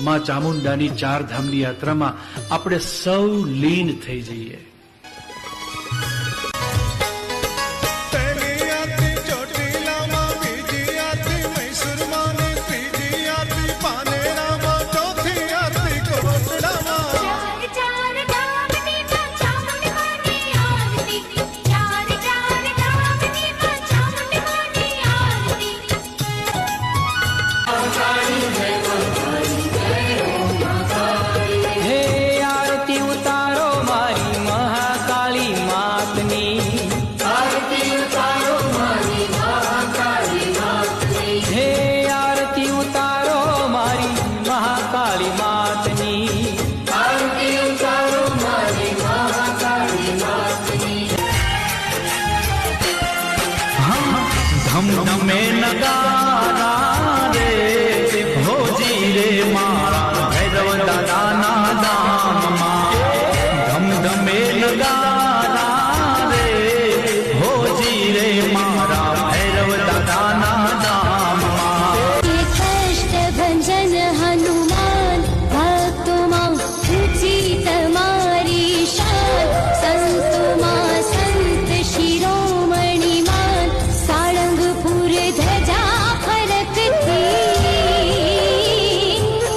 માં ચામુંડાની 4 ધામની યાત્રામાં આપણે સૌ લીન થઈ જઈએ. ધમધમે નગારા રે ભોજી રે મારા ભૈરવ દાદાના ધામમાં ધમધમે નગારા